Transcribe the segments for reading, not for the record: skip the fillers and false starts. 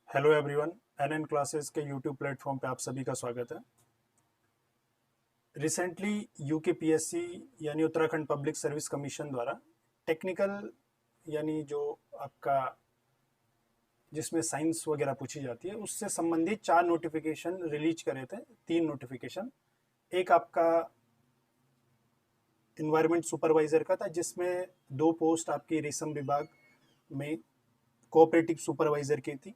Hello everyone, NN classes के YouTube platform पे आप सभी का स्वागत है। रिसेंटली यूकेपीएससी यानी उत्तराखंड पब्लिक सर्विस कमीशन द्वारा टेक्निकल यानी जो आपका जिसमें साइंस वगैरह पूछी जाती है उससे संबंधित 4 नोटिफिकेशन रिलीज करे थे। 3 नोटिफिकेशन, एक आपका इन्वायरमेंट सुपरवाइजर का था जिसमें 2 पोस्ट आपकी रेशम विभाग में कोऑपरेटिव सुपरवाइजर की थी,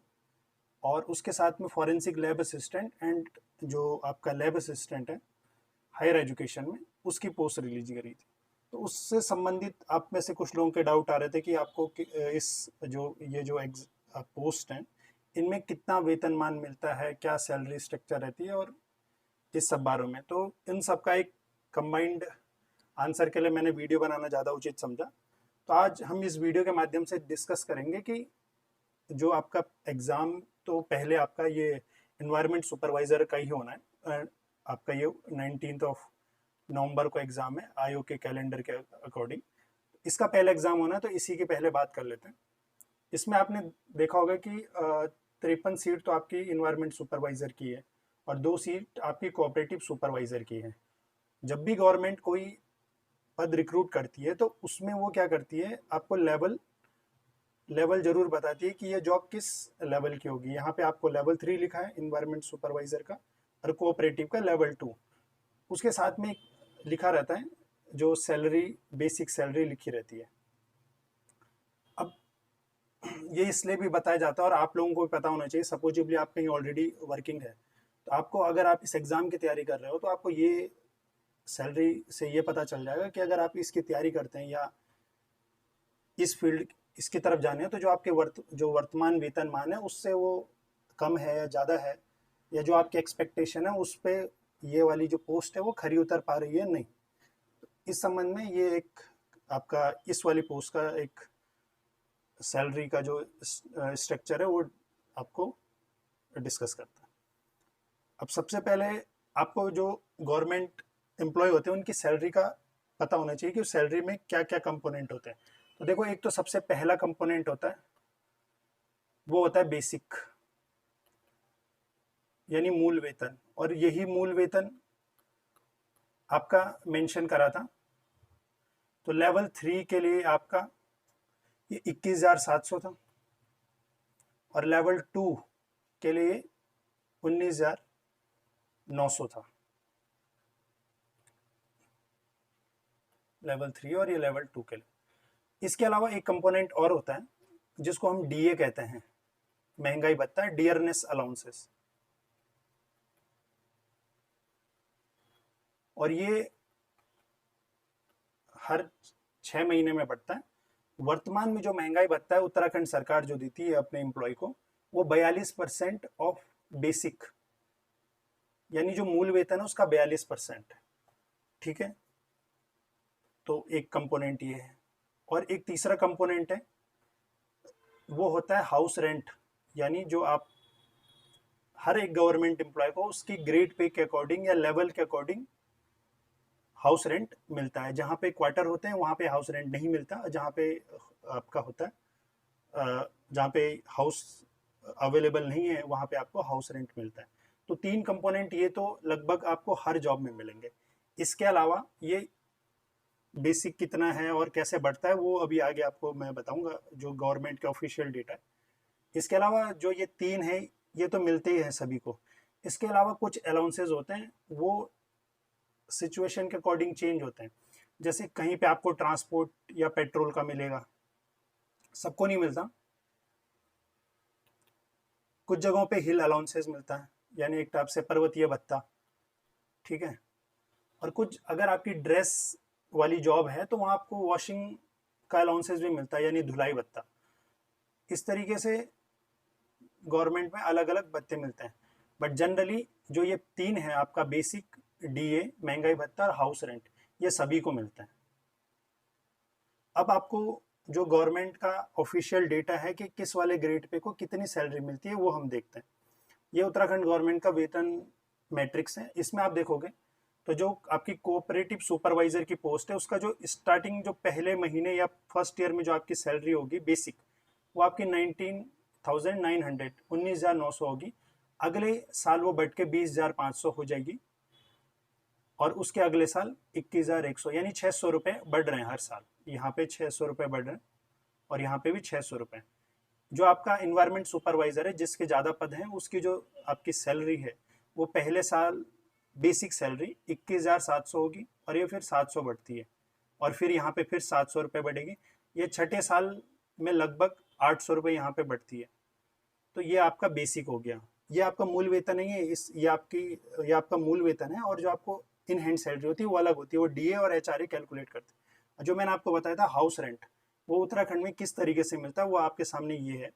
और उसके साथ में फॉरेंसिक लैब असिस्टेंट एंड जो आपका लैब असिस्टेंट है हायर एजुकेशन में, उसकी पोस्ट रिलीज करी थी। तो उससे संबंधित आप में से कुछ लोगों के डाउट आ रहे थे कि आपको इस जो ये जो पोस्ट हैं इनमें कितना वेतनमान मिलता है, क्या सैलरी स्ट्रक्चर रहती है, और इस सब बारे में। तो इन सब का एक कंबाइंड आंसर के लिए मैंने वीडियो बनाना ज़्यादा उचित समझा। तो आज हम इस वीडियो के माध्यम से डिस्कस करेंगे कि जो आपका एग्ज़ाम, तो पहले आपका ये इन्वायरमेंट सुपरवाइज़र का ही होना है। आपका ये 19 नवंबर को एग्ज़ाम है आयोग के कैलेंडर के अकॉर्डिंग। इसका पहला एग्ज़ाम होना है, तो इसी के पहले बात कर लेते हैं। इसमें आपने देखा होगा कि 53 सीट तो आपकी इन्वायरमेंट सुपरवाइज़र की है और 2 सीट आपकी कोऑपरेटिव सुपरवाइज़र की है। जब भी गवर्नमेंट कोई पद रिक्रूट करती है तो उसमें वो क्या करती है, आपको लेवल जरूर बताती है कि ये जॉब किस लेवल की होगी। यहाँ पे आपको लेवल 3 लिखा है इन्वायरमेंट सुपरवाइजर का, और कोऑपरेटिव का लेवल 2। उसके साथ में लिखा रहता है जो सैलरी, बेसिक सैलरी लिखी रहती है। अब ये इसलिए भी बताया जाता है और आप लोगों को भी पता होना चाहिए, सपोजिबली आप कहीं ऑलरेडी वर्किंग है तो आपको, अगर आप इस एग्ज़ाम की तैयारी कर रहे हो तो आपको ये सैलरी से ये पता चल जाएगा कि अगर आप इसकी तैयारी करते हैं या इस फील्ड इसकी तरफ जाने हैं तो जो आपके जो वर्तमान वेतनमान है उससे वो कम है या ज़्यादा है, या जो आपकी एक्सपेक्टेशन है उस पर ये वाली जो पोस्ट है वो खरी उतर पा रही है नहीं। इस संबंध में ये एक आपका इस वाली पोस्ट का एक सैलरी का जो स्ट्रक्चर है वो आपको डिस्कस करता है। अब सबसे पहले आपको जो गवर्नमेंट एम्प्लॉय होते हैं उनकी सैलरी का पता होना चाहिए कि उस सैलरी में क्या क्या कंपोनेंट होते हैं। तो देखो, एक तो सबसे पहला कंपोनेंट होता है वो होता है बेसिक यानी मूल वेतन, और यही मूल वेतन आपका मेंशन करा था। तो लेवल 3 के लिए आपका ये 21,700 था, और लेवल 2 के लिए 19,900 था। लेवल 3 और ये लेवल 2 के लिए। इसके अलावा एक कंपोनेंट और होता है जिसको हम डीए कहते हैं, महंगाई भत्ता, डियरनेस अलाउंसेस, और ये हर 6 महीने में बढ़ता है। वर्तमान में जो महंगाई भत्ता है उत्तराखंड सरकार जो देती है अपने एम्प्लॉय को, वो 42% ऑफ बेसिक, यानी जो मूल वेतन है उसका 42%। ठीक है, तो एक कंपोनेंट ये है। और एक तीसरा कंपोनेंट है वो होता है हाउस रेंट, यानी जो आप हर एक गवर्नमेंट एम्प्लॉय को उसकी ग्रेड पे के अकॉर्डिंग या लेवल के अकॉर्डिंग हाउस रेंट मिलता है। जहाँ पे क्वार्टर होते हैं वहाँ पे हाउस रेंट नहीं मिलता, जहाँ पे आपका होता है जहाँ पे हाउस अवेलेबल नहीं है वहाँ पे आपको हाउस रेंट मिलता है। तो 3 कंपोनेंट ये तो लगभग आपको हर जॉब में मिलेंगे। इसके अलावा ये बेसिक कितना है और कैसे बढ़ता है वो अभी आगे आपको मैं बताऊंगा, जो गवर्नमेंट का ऑफिशियल डेटा है। इसके अलावा जो ये 3 है ये तो मिलते ही हैं सभी को। इसके अलावा कुछ अलाउंसेज होते हैं वो सिचुएशन के अकॉर्डिंग चेंज होते हैं। जैसे कहीं पे आपको ट्रांसपोर्ट या पेट्रोल का मिलेगा, सबको नहीं मिलता। कुछ जगहों पे हिल अलाउंसेस मिलता है, यानी एक टाइप से पर्वतीय भत्ता। ठीक है, और कुछ अगर आपकी ड्रेस वाली जॉब है तो वहाँ आपको वॉशिंग का अलाउंसेस भी मिलता है, यानी धुलाई भत्ता। इस तरीके से गवर्नमेंट में अलग अलग भत्ते मिलते हैं, बट जनरली जो ये 3 है आपका बेसिक, डीए, महंगाई भत्ता और हाउस रेंट, ये सभी को मिलता है। अब आपको जो गवर्नमेंट का ऑफिशियल डेटा है कि किस वाले ग्रेड पे को कितनी सैलरी मिलती है वो हम देखते हैं। ये उत्तराखंड गवर्नमेंट का वेतन मैट्रिक्स है। इसमें आप देखोगे तो जो आपकी कोऑपरेटिव सुपरवाइजर की पोस्ट है उसका जो स्टार्टिंग जो पहले महीने या फर्स्ट ईयर में जो आपकी सैलरी होगी बेसिक, वो आपकी 19,900 19,900 होगी। अगले साल वो बढ़ के 20,500 हो जाएगी और उसके अगले साल 21,100, यानी 600 रुपये बढ़ रहे हैं हर साल। यहाँ पे 600 रुपये बढ़ रहे हैं और यहाँ पे भी 600 रुपये। जो आपका इन्वायरमेंट सुपरवाइजर है जिसके ज़्यादा पद हैं, उसकी जो आपकी सैलरी है वो पहले साल बेसिक सैलरी 21,700 होगी और ये फिर 700 बढ़ती है और फिर यहाँ पे फिर 700 रुपये बढ़ेगी। ये छठे साल में लगभग 800 रुपये यहाँ पे बढ़ती है। तो ये आपका बेसिक हो गया। ये आपका मूल वेतन नहीं है, ये आपका मूल वेतन है। और जो आपको इन हैंड सैलरी होती है वो अलग होती है, वो डीए और एचआरए कैलकुलेट करते हैं। जो मैंने आपको बताया था हाउस रेंट, वो उत्तराखंड में किस तरीके से मिलता है वो आपके सामने ये है।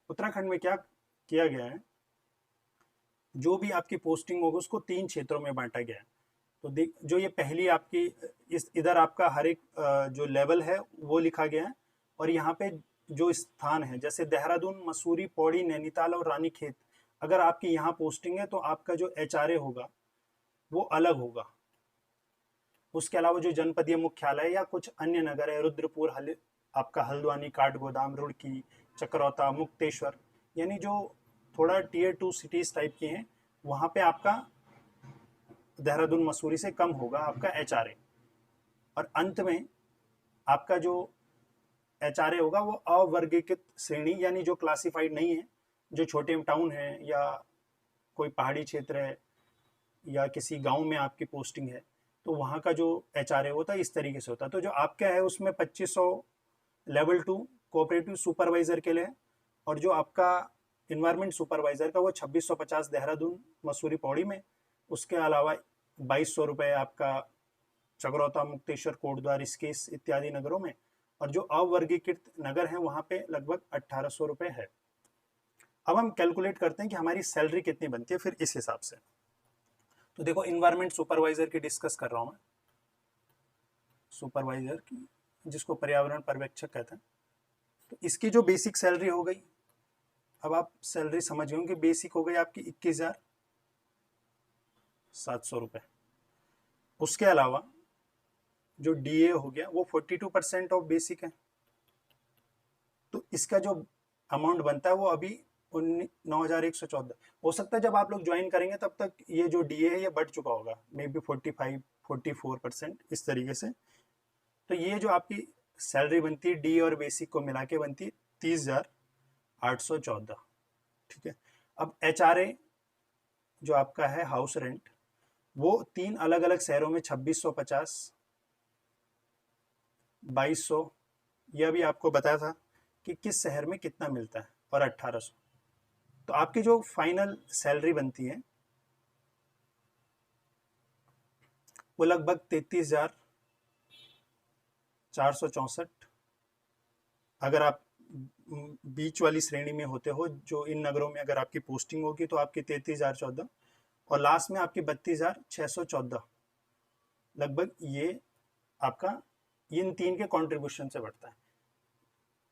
उत्तराखंड में क्या किया गया है, जो भी आपकी पोस्टिंग होगी उसको 3 क्षेत्रों में बांटा गया है। तो जो ये पहली आपकी इधर आपका हर एक जो लेवल है वो लिखा गया है और यहाँ पे जो स्थान है जैसे देहरादून, मसूरी, पौड़ी, नैनीताल और रानीखेत, अगर आपकी यहाँ पोस्टिंग है तो आपका जो एचआरए होगा वो अलग होगा। उसके अलावा जो जनपदीय मुख्यालय या कुछ अन्य नगर है, रुद्रपुर, आपका हल्द्वानी, काठगोदाम, रुड़की, चक्रौता, मुक्तेश्वर, यानी जो थोड़ा टियर 2 सिटीज टाइप की हैं, वहाँ पे आपका देहरादून, मसूरी से कम होगा आपका एचआरए। और अंत में आपका जो एचआरए होगा वो अवर्गीकृत श्रेणी, यानी जो क्लासिफाइड नहीं है, जो छोटे टाउन है या कोई पहाड़ी क्षेत्र है या किसी गांव में आपकी पोस्टिंग है, तो वहाँ का जो एचआरए होता है इस तरीके से होता है। तो जो आपका है उसमें 2500 लेवल 2 कोऑपरेटिव सुपरवाइजर के लिए, और जो आपका इन्वायरमेंट सुपरवाइजर का वो 2650 देहरादून, मसूरी, पौड़ी में। उसके अलावा 2200 रुपये आपका चकरौता, मुक्तेश्वर, कोटद्वार, ऋषिकेश इत्यादि नगरों में। और जो अवर्गीकृत नगर हैं वहाँ पे लगभग 1800 रुपये है। अब हम कैलकुलेट करते हैं कि हमारी सैलरी कितनी बनती है फिर इस हिसाब से। तो देखो, इन्वायरमेंट सुपरवाइजर की डिस्कस कर रहा हूँ मैं, सुपरवाइजर की, जिसको पर्यावरण पर्यवेक्षक कहते हैं। तो इसकी जो बेसिक सैलरी हो गई, अब आप सैलरी समझ गए कि बेसिक हो गई आपकी 21,700 रुपये। उसके अलावा जो डीए हो गया वो 42% ऑफ बेसिक है। तो इसका जो अमाउंट बनता है वो अभी 9,114। हो सकता है जब आप लोग ज्वाइन करेंगे तब तक ये जो डीए है ये बढ़ चुका होगा, मे बी 45-44% इस तरीके से। तो ये जो आपकी सैलरी बनती है डी और बेसिक को मिला के बनती है 30,814। ठीक है। अब एचआरए जो आपका है हाउस रेंट, वो 3 अलग अलग शहरों में 2650, 2200, यह भी आपको बताया था कि किस शहर में कितना मिलता है, और 1800। तो आपकी जो फाइनल सैलरी बनती है वो लगभग 33,464। अगर आप बीच वाली श्रेणी में होते हो, जो इन नगरों में अगर आपकी पोस्टिंग होगी तो आपकी 33,014 और लास्ट में आपकी 32,614 लगभग, ये आपका इन 3 के कंट्रीब्यूशन से बढ़ता है।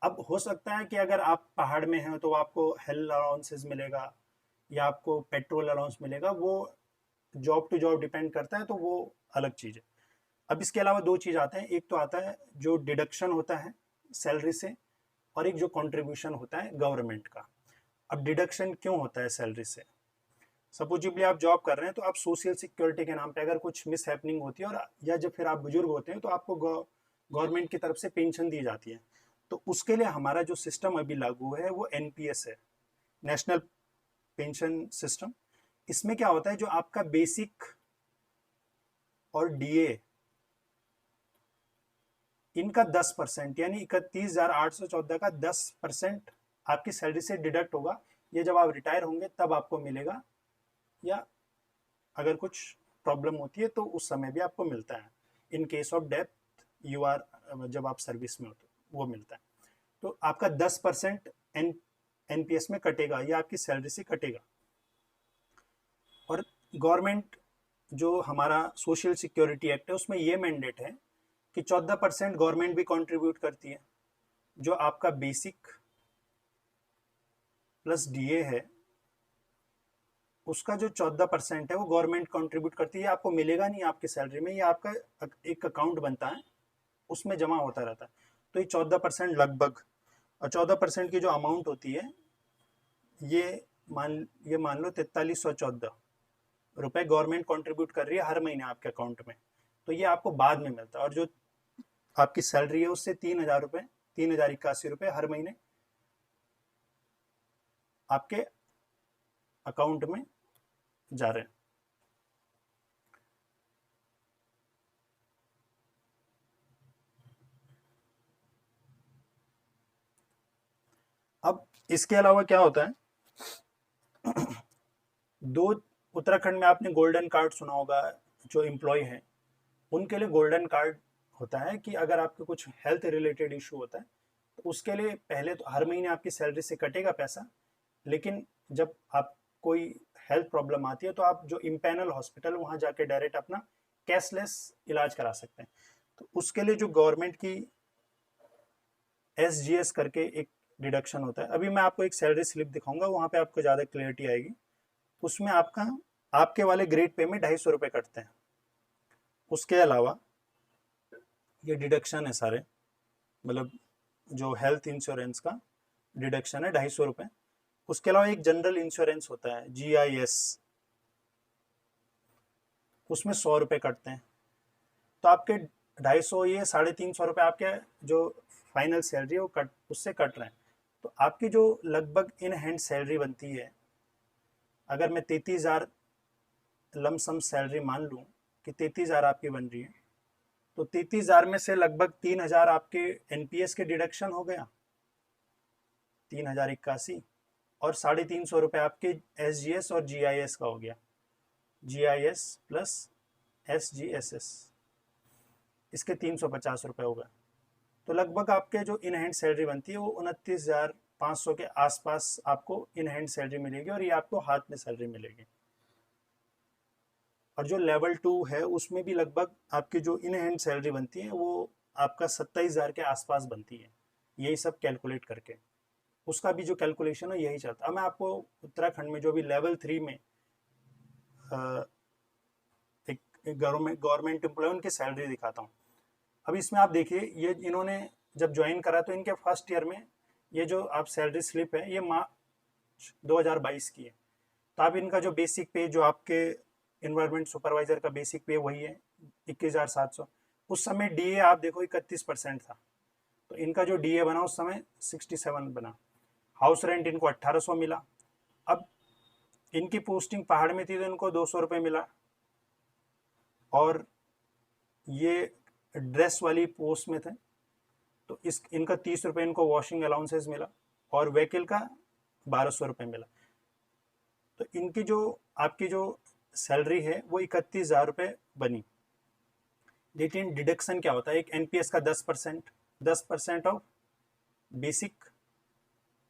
अब हो सकता है कि अगर आप पहाड़ में हैं तो आपको हेल्थ अलाउंसेस मिलेगा या आपको पेट्रोल अलाउंस मिलेगा, वो जॉब टू जॉब डिपेंड करता है, तो वो अलग चीज़ है। अब इसके अलावा 2 चीज़ आते हैं, एक तो आता है जो डिडक्शन होता है सैलरी से, और एक जो कंट्रीब्यूशन होता है गवर्नमेंट का। अब डिडक्शन क्यों होता है सैलरी से? सपोजिबली आप जॉब कर रहे हैं तो आप सोशल सिक्योरिटी के नाम पे अगर कुछ मिस हैपनिंग होती है, और या जब फिर आप बुजुर्ग होते हैं तो आपको गवर्नमेंट की तरफ से पेंशन दी जाती है। तो उसके लिए हमारा जो सिस्टम अभी लागू है वो एनपीएस है, नेशनल पेंशन सिस्टम। इसमें क्या होता है, जो आपका बेसिक और डीए, इनका 10% यानी 31,814 का 10% आपकी सैलरी से डिडक्ट होगा। ये जब आप रिटायर होंगे तब आपको मिलेगा, या अगर कुछ प्रॉब्लम होती है तो उस समय भी आपको मिलता है। In case of death you are, जब आप सर्विस में होते वो मिलता है। तो आपका 10% एनपीएस में कटेगा, या आपकी सैलरी से कटेगा। और गवर्नमेंट जो हमारा सोशल सिक्योरिटी एक्ट है उसमें ये मैंडेट है कि 14% गवर्नमेंट भी कंट्रीब्यूट करती है। जो आपका बेसिक प्लस डीए है उसका जो 14% है वो गवर्नमेंट कंट्रीब्यूट करती है। आपको मिलेगा नहीं आपकी सैलरी में, ये आपका एक अकाउंट बनता है उसमें जमा होता रहता है। तो ये 14% लगभग, और 14% की जो अमाउंट होती है ये मान लो 4314 रुपए गवर्नमेंट कंट्रीब्यूट कर रही है हर महीने आपके अकाउंट में, तो ये आपको बाद में मिलता है। और जो आपकी सैलरी है उससे 3000 रुपए, 3081 रुपए हर महीने आपके अकाउंट में जा रहे हैं। अब इसके अलावा क्या होता है, दो उत्तराखंड में आपने गोल्डन कार्ड सुना होगा, जो एम्प्लॉय हैं उनके लिए गोल्डन कार्ड होता है कि अगर आपके कुछ हेल्थ रिलेटेड इशू होता है तो उसके लिए पहले तो हर महीने आपकी सैलरी से कटेगा पैसा, लेकिन जब आप कोई हेल्थ प्रॉब्लम आती है तो आप जो इम्पैनल हॉस्पिटल वहाँ जाके डायरेक्ट अपना कैशलेस इलाज करा सकते हैं। तो उसके लिए जो गवर्नमेंट की SGS करके एक डिडक्शन होता है, अभी मैं आपको एक सैलरी स्लिप दिखाऊंगा, वहाँ पे आपको ज़्यादा क्लियरिटी आएगी। उसमें आपके वाले ग्रेड पे में 250 रुपये कटते हैं। उसके अलावा ये डिडक्शन है सारे, मतलब जो हेल्थ इंश्योरेंस का डिडक्शन है 250 रुपये। उसके अलावा एक जनरल इंश्योरेंस होता है GIS, उसमें 100 रुपये कटते हैं। तो आपके 250, ये 350 रुपये आपके जो फाइनल सैलरी है वो उससे कट रहे हैं। तो आपकी जो लगभग इन हैंड सैलरी बनती है, अगर मैं 33,000 लमसम सैलरी मान लूँ कि 33,000 आपकी बन रही है, तो 33,000 में से लगभग 3,000 आपके NPS के डिडक्शन हो गया, 3081, और 350 रुपये आपके SGS और GIS का हो गया, GIS प्लस SGSS, इसके 350 रुपये हो गए। तो लगभग आपके जो इन हैंड सैलरी बनती है वो 29,500 के आसपास आपको इन हैंड सैलरी मिलेगी, और ये आपको हाथ में सैलरी मिलेगी। और जो लेवल 2 है उसमें भी लगभग आपकी जो इन हैंड सैलरी बनती है वो आपका 27,000 के आसपास बनती है, यही सब कैलकुलेट करके। उसका भी जो कैलकुलेशन है यही चलता है। अब मैं आपको उत्तराखंड में जो भी लेवल 3 में एक गवर्नमेंट एम्प्लॉय उनकी सैलरी दिखाता हूँ। अब इसमें आप देखिए, ये इन्होंने जब ज्वाइन करा तो इनके फर्स्ट ईयर में ये जो आप सैलरी स्लिप है ये मार्च 2022 की है। तो आप इनका जो बेसिक पे, जो आपके इन्वायरमेंट सुपरवाइजर का बेसिक पे वही है 21,700। उस समय DA आप देखो 31% था, तो इनका जो DA बना उस समय 67 बना। हाउस रेंट इनको 1800 मिला। अब इनकी पोस्टिंग पहाड़ में थी तो इनको 200 रुपये मिला, और ये ड्रेस वाली पोस्ट में थे तो इनका 30 रुपये इनको वॉशिंग अलाउंसेस मिला, और व्हीकल का 1200 रुपये मिला। तो इनकी जो आपकी जो सैलरी है वो 31,000 रुपये बनी। लेकिन डिडक्शन क्या होता है, एक NPS का 10% ऑफ बेसिक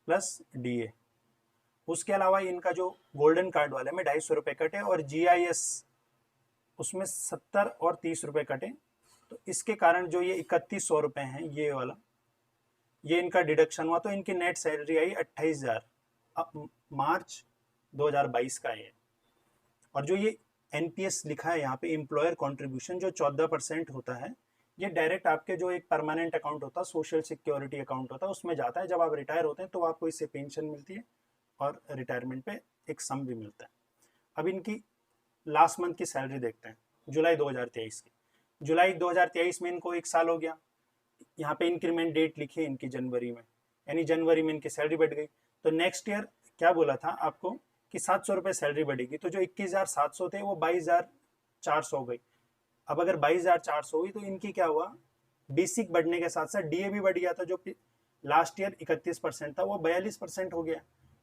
प्लस DA। उसके अलावा इनका जो गोल्डन कार्ड वाले में 250 रुपये कटे, और GIS उसमें 70 और 30 रुपये कटे। तो इसके कारण जो ये 3100 रुपये हैं ये वाला, ये इनका डिडक्शन हुआ, तो इनकी नेट सैलरी आई 28,000 मार्च 2022 का है। और जो ये NPS लिखा है यहाँ पे, एम्प्लॉयर कॉन्ट्रीब्यूशन, जो 14% होता है, ये डायरेक्ट आपके जो एक परमानेंट अकाउंट होता है, सोशल सिक्योरिटी अकाउंट होता है, उसमें जाता है। जब आप रिटायर होते हैं तो आपको इससे पेंशन मिलती है, और रिटायरमेंट पे एक सम भी मिलता है। अब इनकी लास्ट मंथ की सैलरी देखते हैं, जुलाई 2023 की। जुलाई 2023 में इनको 1 साल हो गया। यहाँ पे इंक्रीमेंट डेट लिखी है इनकी जनवरी में, यानी जनवरी में इनकी सैलरी बढ़ गई। तो नेक्स्ट ईयर क्या बोला था आपको कि 700 रुपये सैलरी बढ़ेगी, तो जो 21,700 थे वो 22,400 हो गई। अब अगर 22,400 हुई तो इनकी क्या हुआ, बेसिक बढ़ने के साथ साथ DA भी बढ़ गया था। जो लास्ट ईयर 31% था वो 42% हो गया,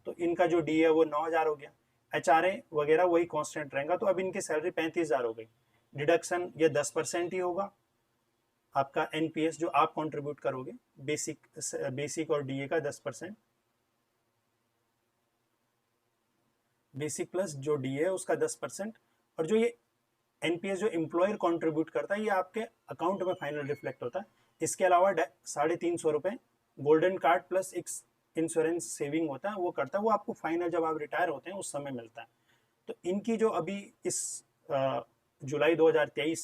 तो इनका जो DA है वो 9,000 हो गया। HRA वगैरह वही कांस्टेंट रहेगा, तो अब इनकी सैलरी 35,000 हो गई। डिडक्शन ये 10% ही होगा आपका NPS जो आप कंट्रीब्यूट करोगे, बेसिक और DA का 10%, बेसिक प्लस जो DA है उसका 10%, और जो ये NPS जो एम्प्लॉयर कंट्रीब्यूट करता है ये आपके अकाउंट में फाइनल रिफ्लेक्ट होता है। इसके अलावा 350 रुपये गोल्डन कार्ड प्लस एक इंश्योरेंस सेविंग होता है वो करता है, वो आपको फाइनल जब आप रिटायर होते हैं उस समय मिलता है। तो इनकी जो अभी इस जुलाई 2023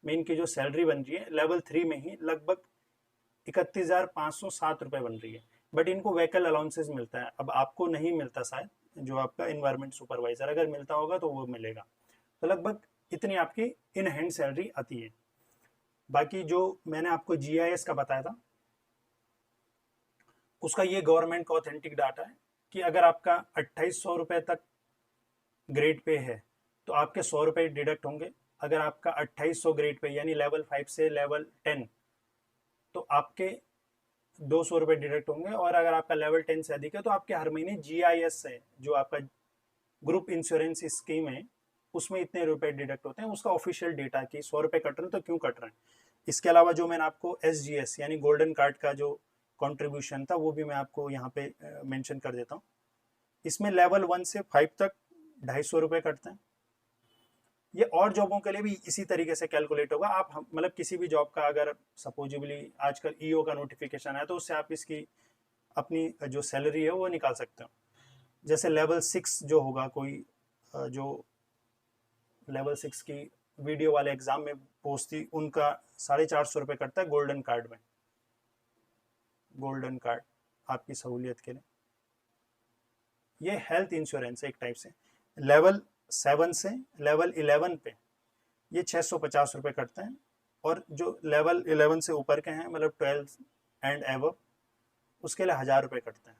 में इनकी जो सैलरी बन रही है लेवल 3 में ही लगभग 31,507 रुपये बन रही है। बट इनको व्हीकल अलाउंसेस मिलता है। अब आपको नहीं मिलता शायद, जो आपका इन्वायरमेंट सुपरवाइजर, अगर मिलता होगा तो वो मिलेगा। तो लगभग इतनी आपकी इन हैंड सैलरी आती है। बाकी जो मैंने आपको जीआईएस का बताया था, उसका ये गवर्नमेंट का ऑथेंटिक डाटा है कि अगर आपका 2800 रुपये तक ग्रेड पे है तो आपके 100 रुपये डिडक्ट होंगे। अगर आपका 2800 ग्रेड पे यानी लेवल 5 से लेवल 10 तो आपके 200 रुपये डिडक्ट होंगे। और अगर आपका लेवल 10 से अधिक है तो आपके हर महीने जीआईएस है, जो आपका ग्रुप इंश्योरेंस स्कीम है, उसमें इतने रुपए डिडक्ट होते हैं। उसका ऑफिशियल डेटा कि 100 रुपये कट रहे हैं तो क्यों कट रहे हैं। इसके अलावा जो मैंने आपको एसजीएस यानी गोल्डन कार्ड का जो कंट्रीब्यूशन था वो भी मैं आपको यहाँ पे मेंशन कर देता हूँ। इसमें लेवल 1 से 5 तक 250 रुपये कटते हैं। ये और जॉबों के लिए भी इसी तरीके से कैलकुलेट होगा। आप मतलब किसी भी जॉब का अगर सपोजिबली आजकल ईओ का नोटिफिकेशन है तो उससे आप इसकी अपनी जो सैलरी है वो निकाल सकते हो। जैसे लेवल 6 जो होगा, कोई जो लेवल 6 की वीडियो वाले एग्जाम में पोस्ट थी, उनका 450 रुपये कटता है गोल्डन कार्ड में। गोल्डन कार्ड आपकी सहूलियत के लिए, ये हेल्थ इंश्योरेंस है एक टाइप से। लेवल 7 से लेवल 11 पे ये 650 रुपये कटते हैं। और जो लेवल 11 से ऊपर के हैं, मतलब 12 एंड एवब, उसके लिए 1000 रुपये कटते हैं।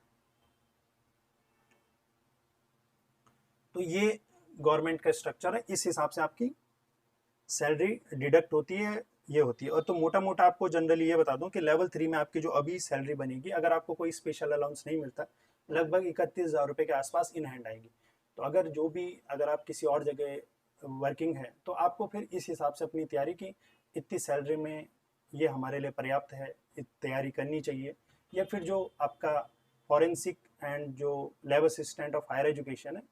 तो ये गवर्नमेंट का स्ट्रक्चर है, इस हिसाब से आपकी सैलरी डिडक्ट होती है, ये होती है। और तो मोटा मोटा आपको जनरली ये बता दूं कि लेवल 3 में आपकी जो अभी सैलरी बनेगी, अगर आपको कोई स्पेशल अलाउंस नहीं मिलता, लगभग 31,000 रुपये के आसपास इन हैंड आएगी। तो अगर आप किसी और जगह वर्किंग है तो आपको फिर इस हिसाब से अपनी तैयारी की इतनी सैलरी में ये हमारे लिए पर्याप्त है, तैयारी करनी चाहिए। या फिर जो आपका फॉरेंसिक एंड जो lab assistant of higher education है,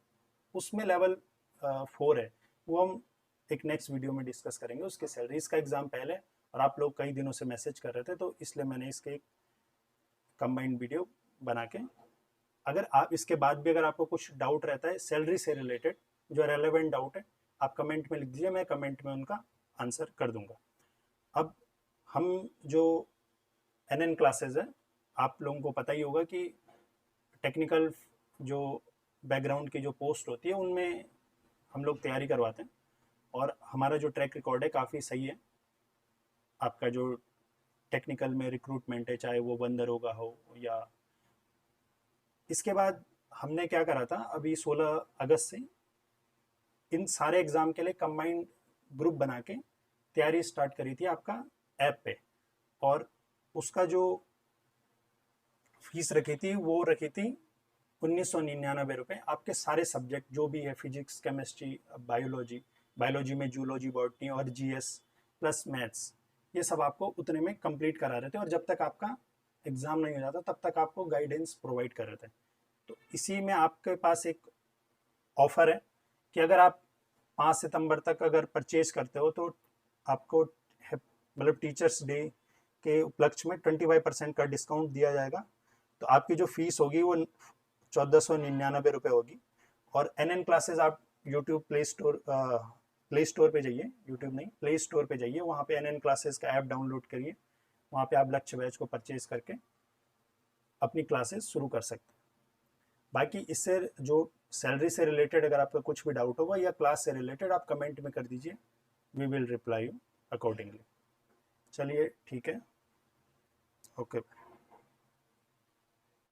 उसमें लेवल 4 है, वो हम एक नेक्स्ट वीडियो में डिस्कस करेंगे। उसके सैलरीज का एग्जाम पहले, और आप लोग कई दिनों से मैसेज कर रहे थे तो इसलिए मैंने इसके एक कंबाइंड वीडियो बना के, अगर आप इसके बाद भी अगर आपको कुछ डाउट रहता है सैलरी से रिलेटेड, जो रेलेवेंट डाउट है, आप कमेंट में लिख दीजिए, मैं कमेंट में उनका आंसर कर दूंगा। अब हम जो एनएन क्लासेज है, आप लोगों को पता ही होगा कि टेक्निकल जो बैकग्राउंड की जो पोस्ट होती है उनमें हम लोग तैयारी करवाते हैं, और हमारा जो ट्रैक रिकॉर्ड है काफ़ी सही है। आपका जो टेक्निकल में रिक्रूटमेंट है, चाहे वो बंदरोगा हो या, इसके बाद हमने क्या करा था, अभी 16 अगस्त से इन सारे एग्ज़ाम के लिए कंबाइंड ग्रुप बना के तैयारी स्टार्ट करी थी आपका ऐप पे। और उसका जो फीस रखी थी वो रखी थी 1999 रुपये। आपके सारे सब्जेक्ट जो भी है, फिजिक्स, केमिस्ट्री, बायोलॉजी में जूलॉजी, बॉटनी और जीएस प्लस मैथ्स, ये सब आपको उतने में कंप्लीट करा रहे थे। और जब तक आपका एग्ज़ाम नहीं हो जाता तब तक आपको गाइडेंस प्रोवाइड कर रहे थे। तो इसी में आपके पास एक ऑफ़र है कि अगर आप 5 सितंबर तक अगर परचेज करते हो तो आपको मतलब टीचर्स डे के उपलक्ष्य में 25% का डिस्काउंट दिया जाएगा। तो आपकी जो फीस होगी वो 1499 रुपये होगी। और एनएन क्लासेज आप यूट्यूब प्ले स्टोर पे जाइए, यूट्यूब नहीं, प्ले स्टोर पे जाइए, वहाँ पे एनएन क्लासेज का ऐप डाउनलोड करिए, वहाँ पे आप लक्ष्य बैच को परचेज करके अपनी क्लासेस शुरू कर सकते हैं। बाकी इससे जो सैलरी से रिलेटेड अगर आपका कुछ भी डाउट होगा या क्लास से रिलेटेड, आप कमेंट में कर दीजिए, we will reply you accordingly. चलिए ठीक है, ओके।